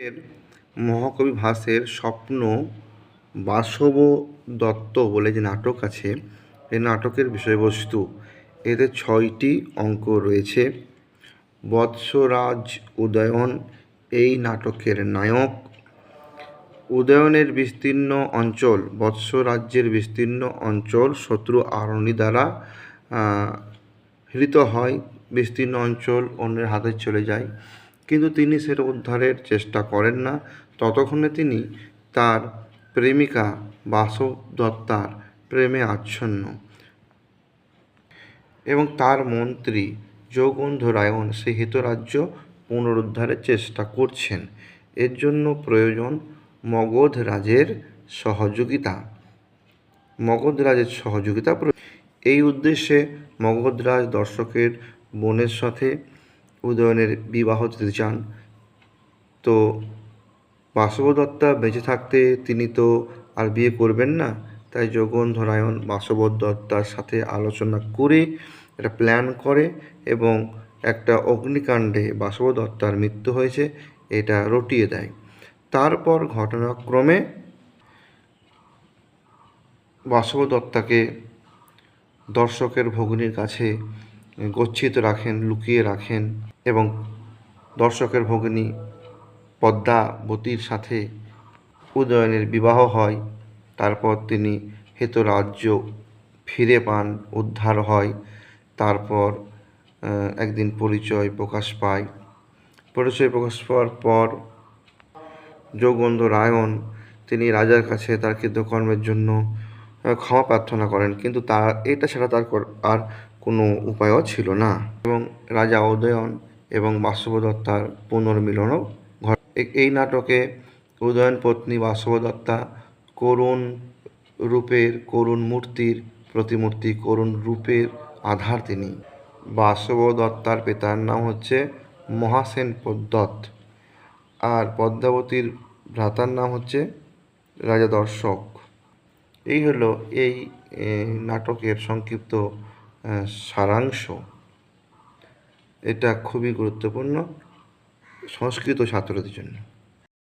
এর মহাকবি ভাসের স্বপ্ন বাসব দত্ত বলে যে নাটক আছে, এই নাটকের বিষয়বস্তু এতে 6টি অঙ্ক রয়েছে। বৎসরাজ উদয়ন এই নাটকের নায়ক। উদয়নের বিস্তীর্ণ অঞ্চল, বৎস রাজ্যের বিস্তীর্ণ অঞ্চল শত্রু আরণি দ্বারা হৃত হয়, বিস্তীর্ণ অঞ্চল অন্যের হাতে চলে যায়, কিন্তু তিনি সেটা উদ্ধারের চেষ্টা করেন না। ততক্ষণে তিনি তার প্রেমিকা বাসব দত্তার প্রেমে আচ্ছন্ন এবং তার মন্ত্রী যোগন্ধরায়ণ সেই হিতরাজ্য পুনরুদ্ধারের চেষ্টা করছেন। এর জন্য প্রয়োজন মগধ রাজের সহযোগিতা। এই উদ্দেশ্যে মগধরাজ দর্শকের বোনের সাথে উদয়নের বিবাহ দিতে চান। তো বাসব দত্তা বেঁচে থাকতে তিনি তো আর বিয়ে করবেন না, তাই যোগন্ধরায়ণ বাসব দত্তার সাথে আলোচনা করে একটা প্ল্যান করে এবং একটা অগ্নিকাণ্ডে বাসব দত্তার মৃত্যু হয়েছে এটা রটিয়ে দেয়। তারপর ঘটনাক্রমে বাসব দত্তাকে দর্শকের ভগিনীর কাছে গচ্ছিত রাখেন, লুকিয়ে রাখেন এবং দর্শকের ভগিনী পদ্মাবতীর সাথে উদয়নের বিবাহ হয়। তারপর তিনি হেত রাজ্য ফিরে পান, উদ্ধার হয়। তারপর একদিন পরিচয় প্রকাশ পাওয়ার পর যোগন্ধরায়ণ তিনি রাজার কাছে তার কৃতকর্মের জন্য ক্ষমা প্রার্থনা করেন, কিন্তু এটা ছাড়া তার আর কোনো উপায়ও ছিল না এবং রাজা উদয়ন এবং বাসব দত্তার পুনর্মিলনও ঘটে। এই নাটকে উদয়ন পত্নী বাসব দত্তা করুণ রূপের, করুণ মূর্তির প্রতিমূর্তি, করুণ রূপের আধার তিনি। বাসব দত্তার পিতার নাম হচ্ছে মহাসেন দত্ত আর পদ্মাবতীর ভ্রাতার নাম হচ্ছে রাজা দর্শক। এই হলো এই নাটকের সংক্ষিপ্ত সারাংশ। এটা খুবই গুরুত্বপূর্ণ সংস্কৃত ছাত্রদের জন্য।